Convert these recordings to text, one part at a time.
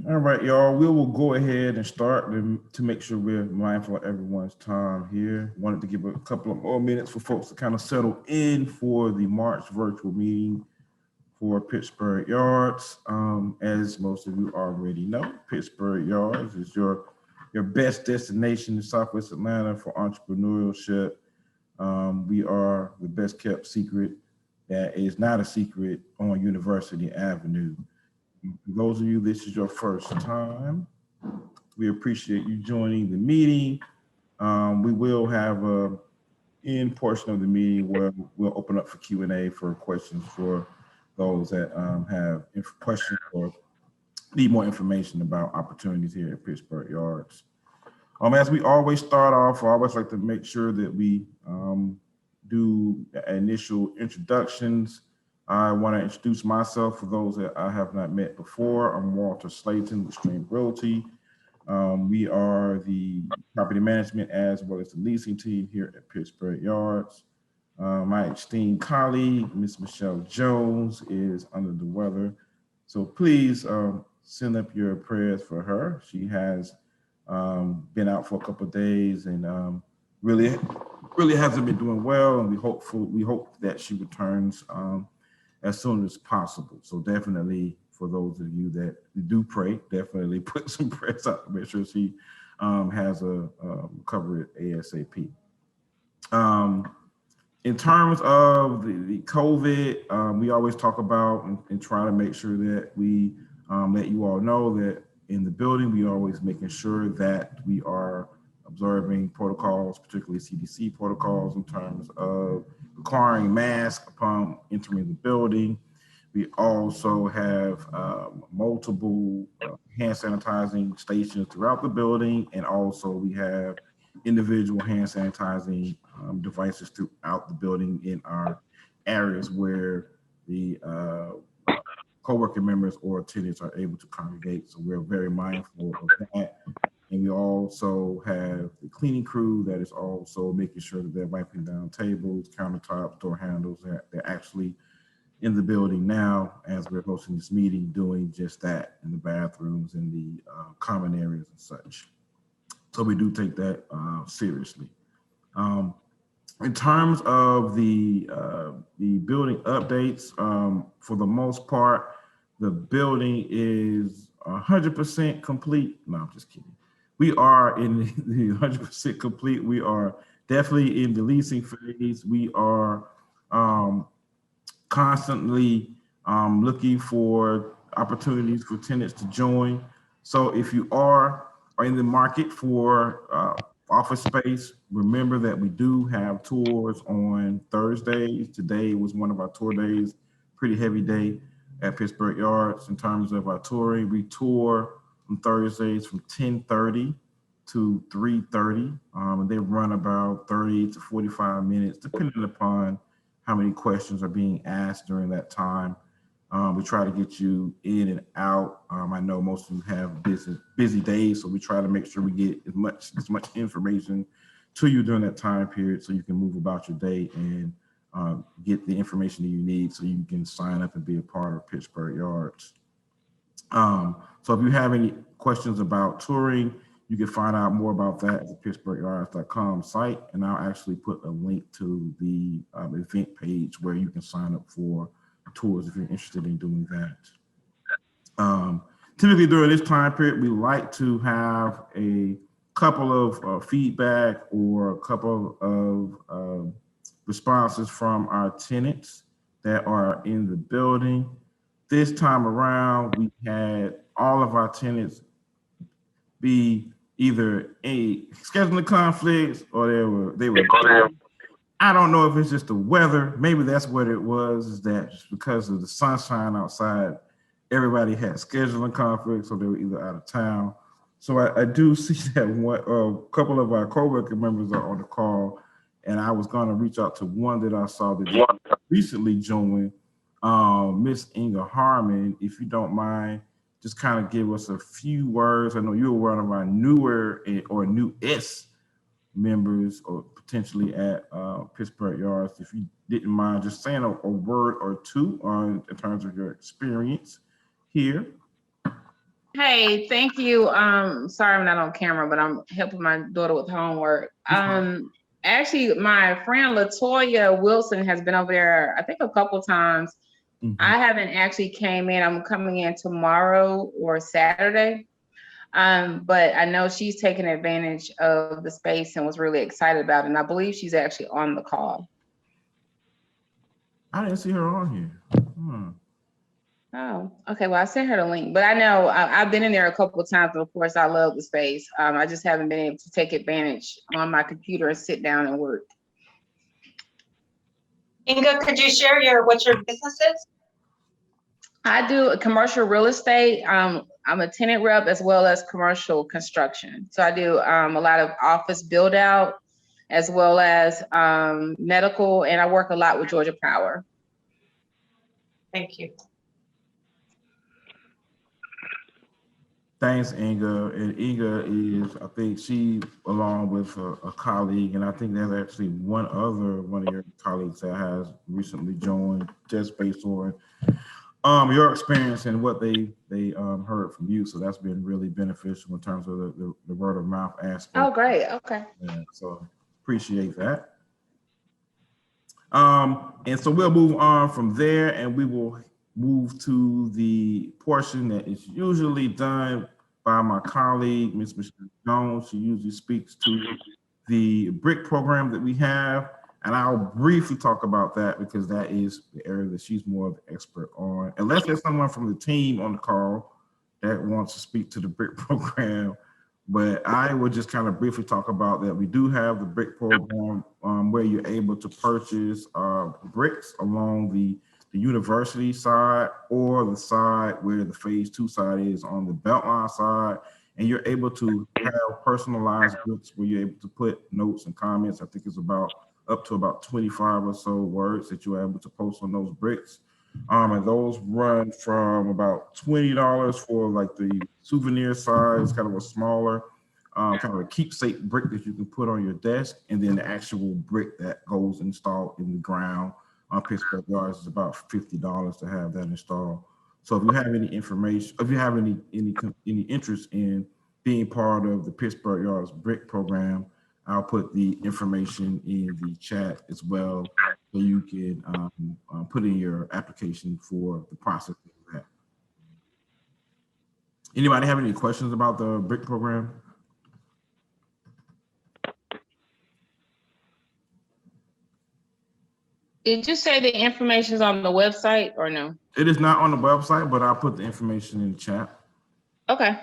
All right, y'all. We will go ahead and start to make sure we're mindful of everyone's time here. Wanted to give a couple of more minutes for folks to kind of settle in for the March virtual meeting for Pittsburgh Yards. As most of you already know, Pittsburgh Yards is your best destination in Southwest Atlanta for entrepreneurship. We are the best kept secret that is not a secret on University Avenue. For those of you, this is your first time. We appreciate you joining the meeting. We will have a end portion of the meeting where we'll open up for Q&A for questions for those that have questions or need more information about opportunities here at Pittsburgh Yards. As we always start off, I always like to make sure that we do initial introductions. I want to introduce myself for those that I have not met before. I'm Walter Slaton with Realty. We are the property management as well as the leasing team here at Pittsburgh Yards. My esteemed colleague, Miss Michelle Jones, is under the weather. So please send up your prayers for her. She has been out for a couple of days and really hasn't been doing well. And we hope that she returns as soon as possible. So definitely for those of you that do pray, definitely put some prayers out to make sure she has a recovery ASAP. In terms of the COVID, we always talk about and try to make sure that we let you all know that in the building, we are always making sure that we are observing protocols, particularly CDC protocols in terms of requiring masks upon entering the building. We also have multiple hand sanitizing stations throughout the building, and also we have individual hand sanitizing devices throughout the building in our areas where the co-worker members or tenants are able to congregate. So we're very mindful of that. And we also have the cleaning crew that is also making sure that they're wiping down tables, countertops, door handles. They're actually in the building now as we're hosting this meeting, doing just that in the bathrooms and the common areas and such. So we do take that seriously. In terms of the building updates, for the most part, the building is 100% complete. No, I'm just kidding. We are in the 100% complete. We are definitely in the leasing phase. We are constantly looking for opportunities for tenants to join. So if you are in the market for office space, remember that we do have tours on Thursdays. Today was one of our tour days, pretty heavy day at Pittsburgh Yards in terms of our touring. We tour on Thursdays from 10:30 to 3:30, and they run about 30 to 45 minutes, depending upon how many questions are being asked during that time. We try to get you in and out. I know most of you have busy days, so we try to make sure we get as much information to you during that time period so you can move about your day and get the information that you need so you can sign up and be a part of Pittsburgh Yards. So if you have any questions about touring, you can find out more about that at the pittsburghyards.com site, and I'll actually put a link to the event page where you can sign up for tours if you're interested in doing that. Typically during this time period, we like to have a couple of feedback or a couple of responses from our tenants that are in the building. This time around, we had all of our tenants be either a scheduling conflicts or they were. I don't know if it's just the weather. Maybe that's what it was. Is that just because of the sunshine outside, everybody had scheduling conflicts, so they were either out of town. So I do see that a couple of our co-worker members are on the call, and I was going to reach out to one that I saw that recently joined. Miss Inga Harmon, if you don't mind, just kind of give us a few words. I know you were one of our newer or newest members or potentially at Pittsburgh Yards. If you didn't mind just saying a word or two in terms of your experience here. Hey, thank you. Sorry I'm not on camera, but I'm helping my daughter with homework. Actually, my friend Latoya Wilson has been over there, I think a couple times. Mhm. I haven't actually came in. I'm coming in tomorrow or Saturday. But I know she's taking advantage of the space and was really excited about it. And I believe she's actually on the call. I didn't see her on here. Oh, okay. Well, I sent her the link, but I know I've been in there a couple of times, and of course, I love the space. I just haven't been able to take advantage on my computer and sit down and work. Inga, could you share what your business is? I do a commercial real estate. I'm a tenant rep as well as commercial construction. So I do a lot of office build out as well as medical, and I work a lot with Georgia Power. Thank you. Thanks, Inga. And Inga is, I think she, along with a colleague, and I think there's actually one of your colleagues that has recently joined, just based on your experience and what they heard from you. So that's been really beneficial in terms of the word of mouth aspect. Oh, great. Okay. Yeah, so appreciate that. And so we'll move on from there, and we will move to the portion that is usually done by my colleague, Ms. Michelle Jones. She usually speaks to the BRIC program that we have, and I'll briefly talk about that because that is the area that she's more of the expert on. Unless there's someone from the team on the call that wants to speak to the BRIC program, but I would just kind of briefly talk about that. We do have the BRIC program where you're able to purchase bricks along the university side or the side where the phase 2 side is on the Beltline side. And you're able to have personalized bricks where you're able to put notes and comments. I think it's about up to about 25 or so words that you're able to post on those bricks. And those run from about $20 for like the souvenir size, kind of a smaller, kind of a keepsake brick that you can put on your desk, and then the actual brick that goes installed in the ground on Pittsburgh Yards is about $50 to have that installed. So if you have any information, if you have any interest in being part of the Pittsburgh Yards brick program, I'll put the information in the chat as well, so you can put in your application for the process of that. Anybody have any questions about the BRIC program? Did you say the information is on the website or no? It is not on the website, but I'll put the information in the chat. Okay.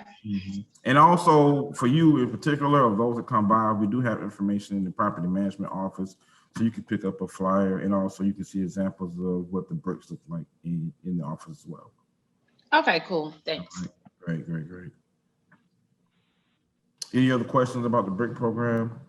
And also for you in particular, of those that come by, we do have information in the property management office, so you can pick up a flyer, and also you can see examples of what the bricks look like in the office as well. Okay, cool. Thanks. Great. Any other questions about the BRIC program?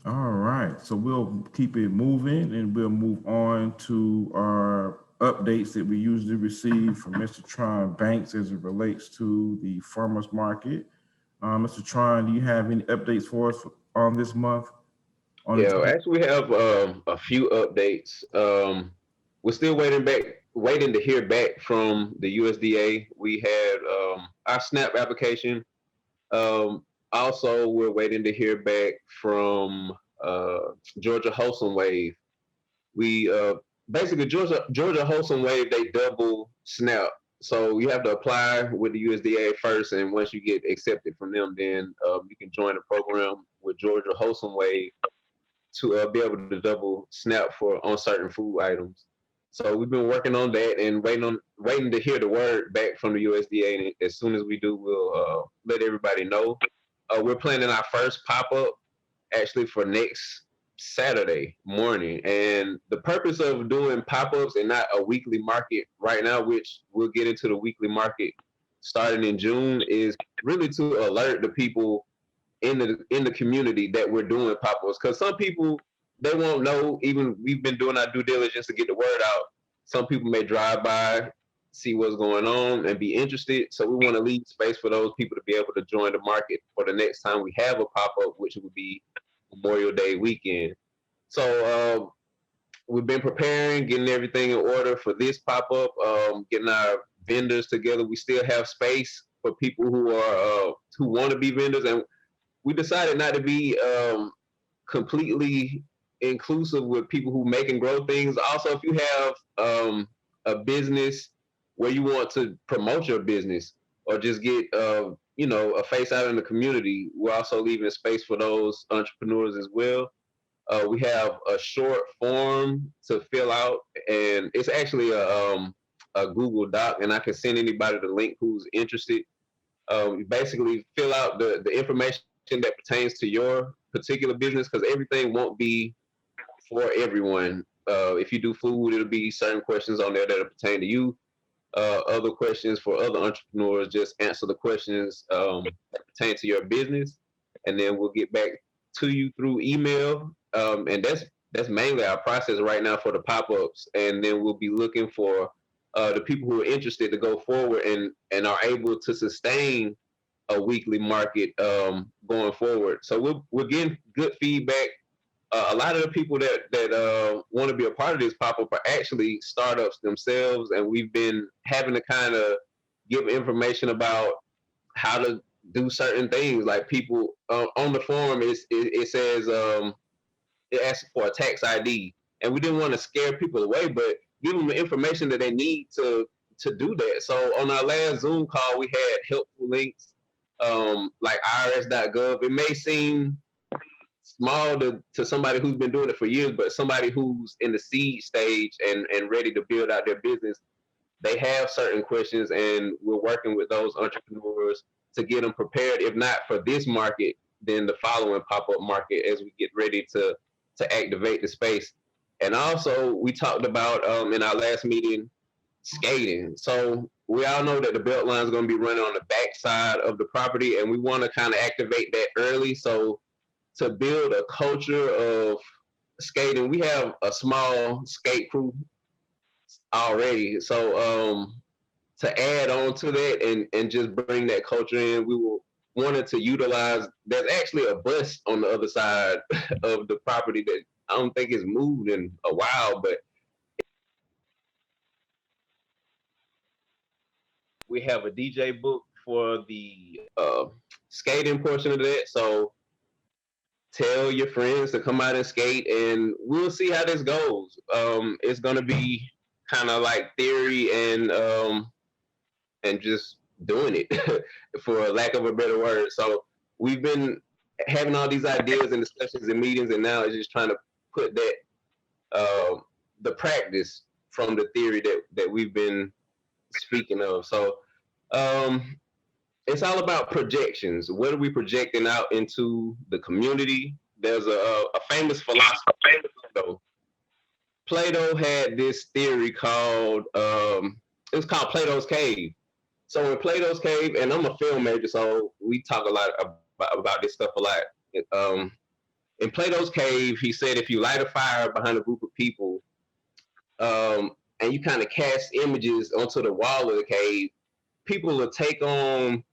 All right, so we'll keep it moving, and we'll move on to our updates that we usually receive from Mr. Tron Banks as it relates to the farmers market. Mr. Tron, do you have any updates for us on this month? Actually, we have a few updates. We're still waiting to hear back from the USDA. We had our SNAP application. Also, we're waiting to hear back from Georgia Wholesome Wave. We basically Georgia Wholesome Wave, they double SNAP. So you have to apply with the USDA first, and once you get accepted from them, then you can join the program with Georgia Wholesome Wave to be able to double SNAP on certain food items. So we've been working on that and waiting to hear the word back from the USDA. And as soon as we do, we'll let everybody know. We're planning our first pop-up actually for next Saturday morning. And the purpose of doing pop-ups and not a weekly market right now, which we'll get into the weekly market starting in June, is really to alert the people in the community that we're doing pop-ups, because some people, they won't know. Even we've been doing our due diligence to get the word out. Some people may drive by, see what's going on, and be interested. So we want to leave space for those people to be able to join the market for the next time we have a pop-up, which would be Memorial Day weekend. So we've been preparing, getting everything in order for this pop-up, getting our vendors together. We still have space for people who want to be vendors, and we decided not to be completely inclusive with people who make and grow things. Also, if you have a business where you want to promote your business or just get a face out in the community, we're also leaving space for those entrepreneurs as well. We have a short form to fill out, and it's actually a Google Doc, and I can send anybody the link who's interested. You basically fill out the information that pertains to your particular business, because everything won't be for everyone. If you do food, it'll be certain questions on there that pertain to you. Other questions for other entrepreneurs, just answer the questions that pertain to your business, and then we'll get back to you through email. And that's mainly our process right now for the pop-ups. And then we'll be looking for the people who are interested to go forward and are able to sustain a weekly market going forward. So we're getting good feedback. A lot of the people that want to be a part of this pop-up are actually startups themselves, and we've been having to kind of give information about how to do certain things. Like people on the form, it says it asks for a tax ID, and we didn't want to scare people away, but give them the information that they need to do that. So on our last Zoom call, we had helpful links like irs.gov. It may seem small to somebody who's been doing it for years, but somebody who's in the seed stage and ready to build out their business, they have certain questions, and we're working with those entrepreneurs to get them prepared, if not for this market, then the following pop-up market as we get ready to activate the space. And also, we talked about in our last meeting, skating. So we all know that the Beltline is going to be running on the back side of the property, and we want to kind of activate that early. So to build a culture of skating, we have a small skate crew already. So to add on to that and just bring that culture in, we wanted to utilize, there's actually a bus on the other side of the property that I don't think has moved in a while, but we have a DJ book for the skating portion of that. So tell your friends to come out and skate, and we'll see how this goes. It's going to be kind of like theory and just doing it for lack of a better word. So we've been having all these ideas and discussions and meetings, and now it's just trying to put that the practice from the theory that we've been speaking of. So it's all about projections. What are we projecting out into the community? There's a famous philosopher, Plato had this theory called it's called Plato's Cave. So in Plato's Cave, and I'm a film major, so we talk a lot about this stuff a lot. In Plato's Cave, he said if you light a fire behind a group of people, and you kind of cast images onto the wall of the cave, people will take on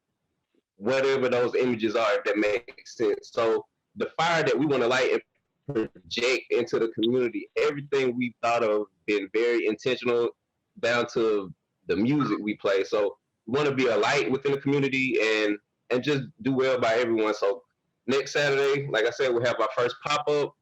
whatever those images are, if that makes sense. So the fire that we want to light and project into the community, everything we've thought of been very intentional, down to the music we play. So we want to be a light within the community and just do well by everyone. So next Saturday, like I said, we'll have our first pop-up,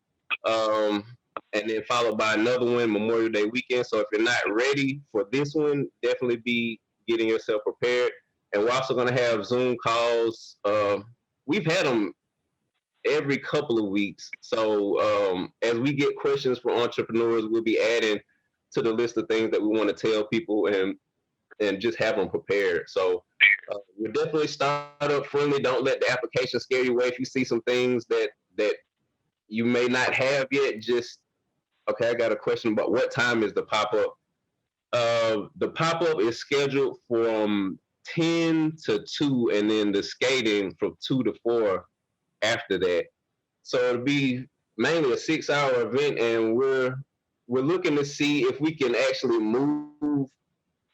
and then followed by another one Memorial Day weekend. So if you're not ready for this one, definitely be getting yourself prepared. And we're also going to have Zoom calls. We've had them every couple of weeks. So as we get questions from entrepreneurs, we'll be adding to the list of things that we want to tell people and just have them prepared. So we're definitely startup friendly. Don't let the application scare you away. If you see some things that you may not have yet, just, okay, I got a question about what time is the pop-up? The pop-up is scheduled from 10 to 2, and then the skating from 2 to 4 after that. So it'll be mainly a 6-hour event, and we're looking to see if we can actually move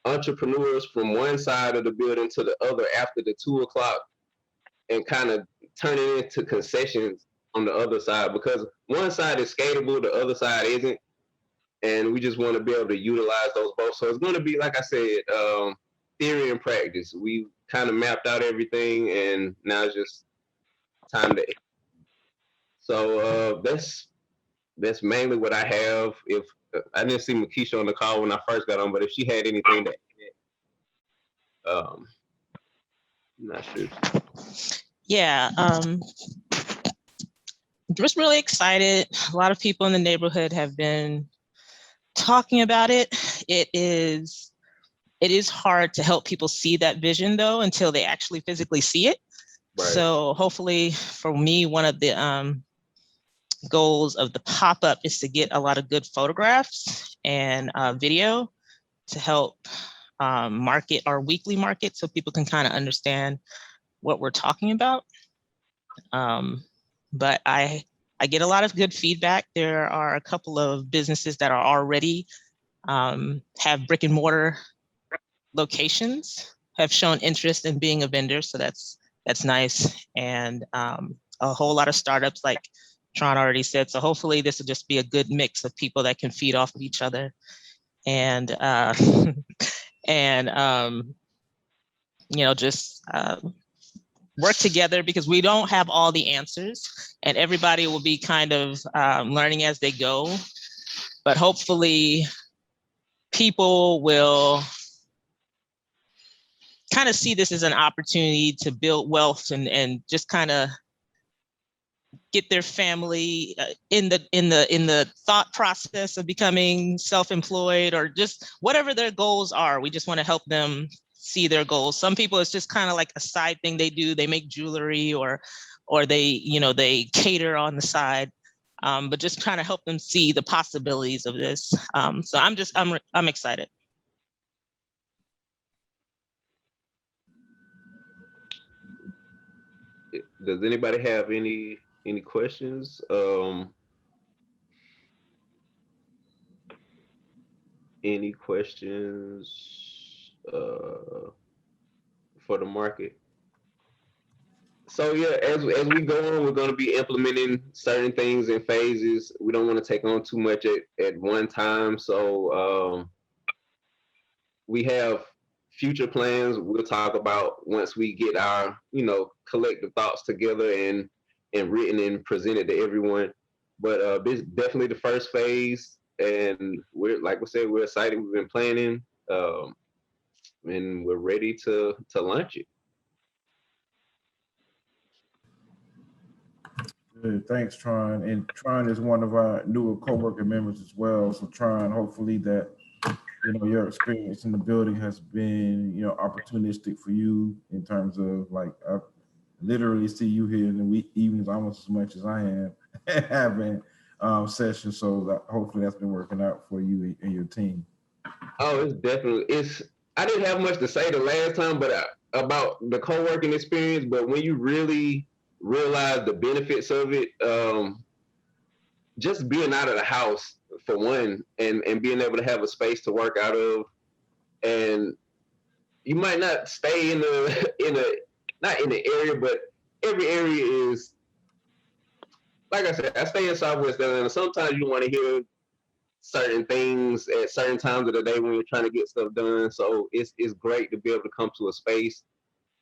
entrepreneurs from one side of the building to the other after the 2 o'clock and kind of turn it into concessions on the other side, because one side is skatable, the other side isn't. and we just want to be able to utilize those both. So it's going to be, like I said, theory and practice. We kind of mapped out everything, and now it's just time to. So that's mainly what I have. If I didn't see Makisha on the call when I first got on, but if she had anything to add, I'm not sure. Yeah, just really excited. A lot of people in the neighborhood have been talking about it. It is hard to help people see that vision though until they actually physically see it. Right. So hopefully for me, one of the goals of the pop-up is to get a lot of good photographs and video to help market our weekly market so people can kind of understand what we're talking about. But I get a lot of good feedback. There are a couple of businesses that are already have brick and mortar locations, have shown interest in being a vendor. So that's nice. And a whole lot of startups, like Tron already said. So hopefully this will just be a good mix of people that can feed off of each other. And, just work together, because we don't have all the answers and everybody will be kind of learning as they go. But hopefully people will kind of see this as an opportunity to build wealth and just kind of get their family in the thought process of becoming self-employed, or just whatever their goals are. We just want to help them see their goals. Some people, it's just kind of like a side thing they do. They make jewelry or they cater on the side, but just trying to help them see the possibilities of this. So I'm excited. Does anybody have any questions? Any questions for the market? So yeah, as we go on, we're going to be implementing certain things in phases. We don't want to take on too much at one time. So we have future plans we'll talk about once we get our collective thoughts together and written and presented to everyone. But this is definitely the first phase, and we're, like we said, we're excited. We've been planning, and we're ready to launch it. Good. Thanks, Tron. And Tron is one of our newer co-working members as well. So Tron, hopefully that your experience in the building has been opportunistic for you in terms of, like, I literally see you here in the week evenings almost as much as I am having sessions. So that hopefully that's been working out for you and your team. Oh, I didn't have much to say the last time, but about the co-working experience. But when you really realize the benefits of it, just being out of the house for one, and being able to have a space to work out of, and you might not stay not in the area, but every area is, like I said, I stay in Southwest Atlanta. Sometimes you want to hear certain things at certain times of the day when you're trying to get stuff done. So it's great to be able to come to a space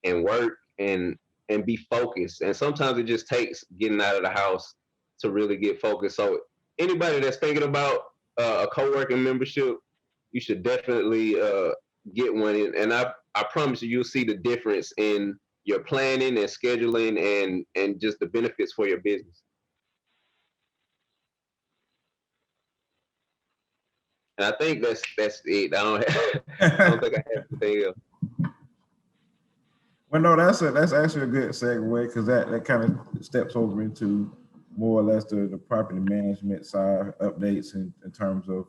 and work and be focused. And sometimes it just takes getting out of the house to really get focused. So anybody that's thinking about a co-working membership, you should definitely get one. And I promise you'll see the difference in your planning and scheduling and just the benefits for your business. And I think that's it. I don't think I have anything else. Well, no, that's actually a good segue, because that kind of steps over into more or less the property management side updates in terms of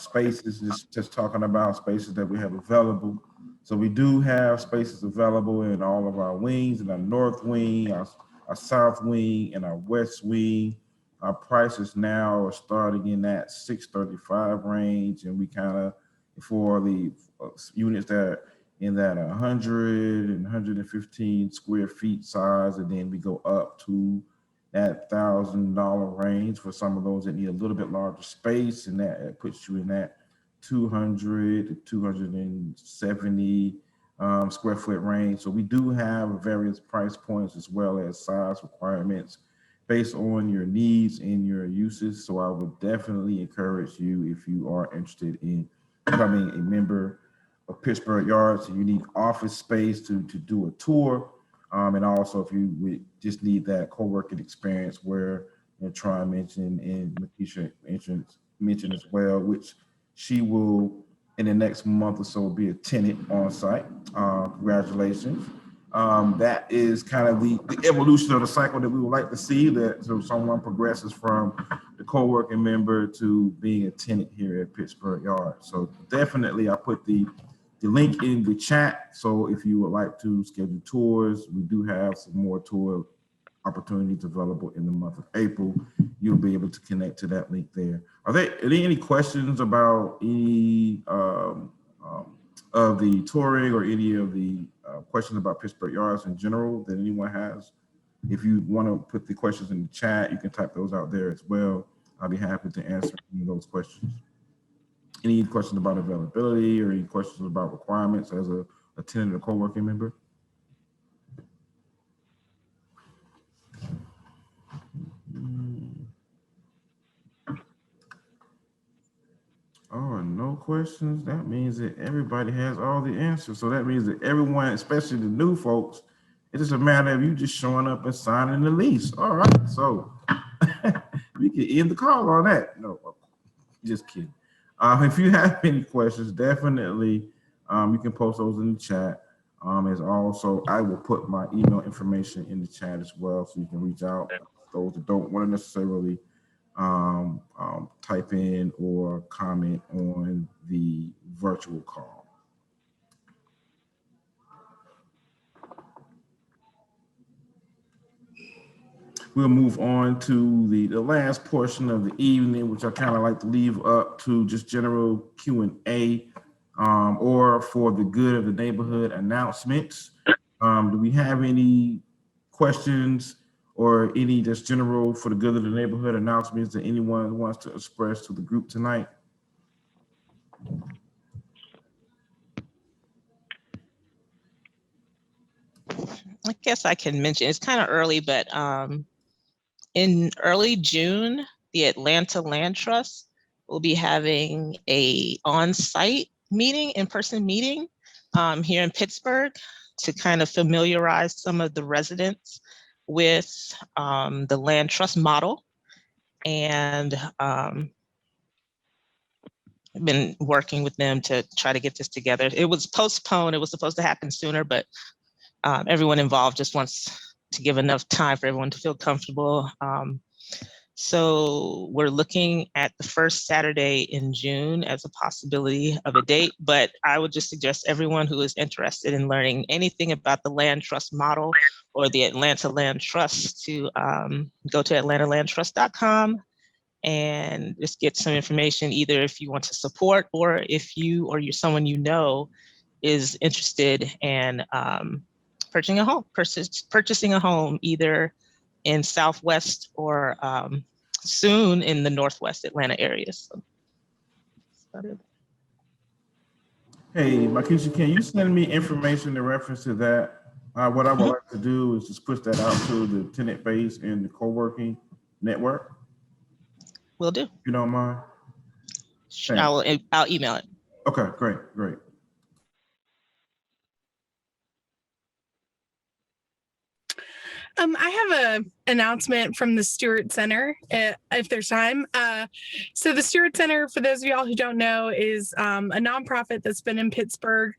spaces, just talking about spaces that we have available. So we do have spaces available in all of our wings, in our north wing, our south wing, and our west wing. Our prices now are starting in that $635 range, and we kind of, for the units that are in that 100 and 115 square feet size, and then we go up to at $1,000 range for some of those that need a little bit larger space, and that puts you in that 200 to 270 square foot range. So we do have various price points as well as size requirements based on your needs and your uses. So I would definitely encourage you, if you are interested in becoming a member of Pittsburgh Yards and you need office space to do a tour. And also if you would just need that co-working experience where Troy mentioned and Makisha mentioned as well, which she will in the next month or so be a tenant on site. Congratulations. That is kind of the evolution of the cycle that we would like to see, that so someone progresses from the co-working member to being a tenant here at Pittsburgh Yards. So definitely I put the link in the chat. So if you would like to schedule tours, we do have some more tour opportunities available in the month of April. You'll be able to connect to that link there. Are there any questions about any of the touring or any of the questions about Pittsburgh Yards in general that anyone has? If you want to put the questions in the chat, you can type those out there as well. I'll be happy to answer any of those questions. Any questions about availability or any questions about requirements as a tenant or co-working member? Oh, no questions. That means that everybody has all the answers. So that means that everyone, especially the new folks, it's just a matter of you just showing up and signing the lease. All right. So we can end the call on that. No, just kidding. If you have any questions, definitely you can post those in the chat. As also, I will put my email information in the chat as well, so you can reach out. Those that don't want to necessarily type in or comment on the virtual call. We'll move on to the last portion of the evening, which I kind of like to leave up to just general Q&A or for the good of the neighborhood announcements. Do we have any questions or any just general for the good of the neighborhood announcements that anyone wants to express to the group tonight? I guess I can mention, it's kind of early, but in early June, the Atlanta Land Trust will be having a on-site meeting, in-person meeting here in Pittsburgh to kind of familiarize some of the residents with the land trust model. And I've been working with them to try to get this together. It was postponed. It was supposed to happen sooner, but everyone involved just wants to give enough time for everyone to feel comfortable. So we're looking at the first Saturday in June as a possibility of a date, but I would just suggest everyone who is interested in learning anything about the land trust model or the Atlanta Land Trust to go to atlantalandtrust.com and just get some information, either if you want to support or if you or someone you know is interested in purchasing a home either in Southwest or soon in the Northwest Atlanta area. So that's about it. Hey, Makisha, can you send me information in reference to that? What I would like to do is just push that out to the tenant base and the co-working network. Will do. If you don't mind. I'll email it. Okay, great. I have an announcement from the Stewart Center, if there's time. So the Stewart Center, for those of y'all who don't know, is a nonprofit that's been in Pittsburgh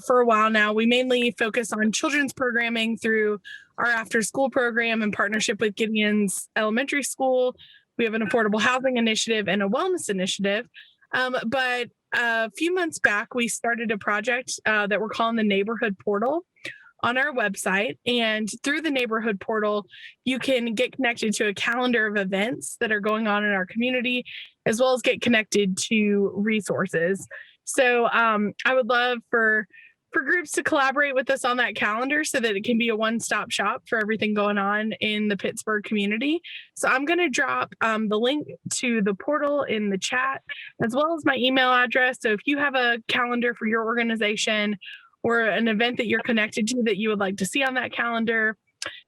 for a while now. We mainly focus on children's programming through our after-school program in partnership with Gideon's Elementary School. We have an affordable housing initiative and a wellness initiative. But a few months back, we started a project that we're calling the Neighborhood Portal on our website. And through the Neighborhood Portal, you can get connected to a calendar of events that are going on in our community, as well as get connected to resources. So I would love for for groups to collaborate with us on that calendar so that it can be a one-stop shop for everything going on in the Pittsburgh community. So I'm going to drop the link to the portal in the chat, as well as my email address. So if you have a calendar for your organization or an event that you're connected to that you would like to see on that calendar,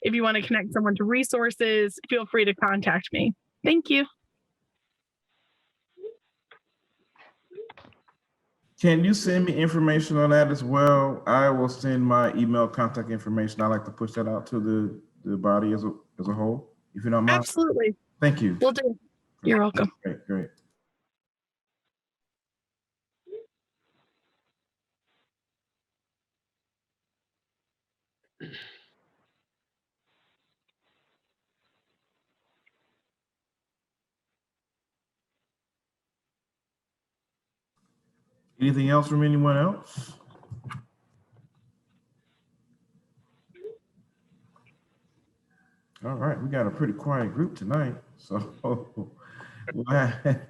if you want to connect someone to resources, feel free to contact me. Thank you. Can you send me information on that as well? I will send my email contact information. I like to push that out to the body as a whole, if you don't mind. Absolutely. Thank you. Will do. You're welcome. Great, great. Anything else from anyone else? All right, we got a pretty quiet group tonight. So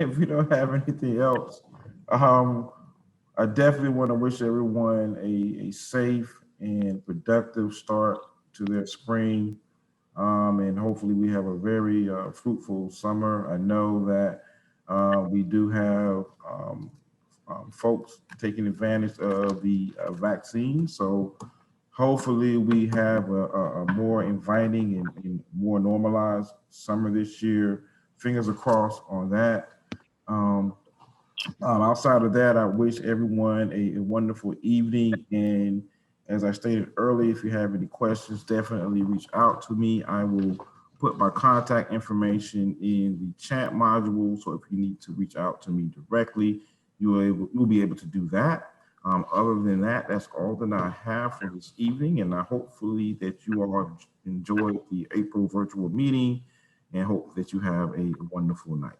if we don't have anything else, I definitely want to wish everyone a safe and productive start to their spring. And hopefully we have a very fruitful summer. I know that we do have folks taking advantage of the vaccine. So hopefully we have a more inviting and more normalized summer this year. Fingers crossed on that. Outside of that, I wish everyone a wonderful evening. And as I stated earlier, if you have any questions, definitely reach out to me. I will put my contact information in the chat module. So if you need to reach out to me directly, you'll be able to do that. Other than that, that's all that I have for this evening. And I hopefully that you all enjoyed the April virtual meeting and hope that you have a wonderful night.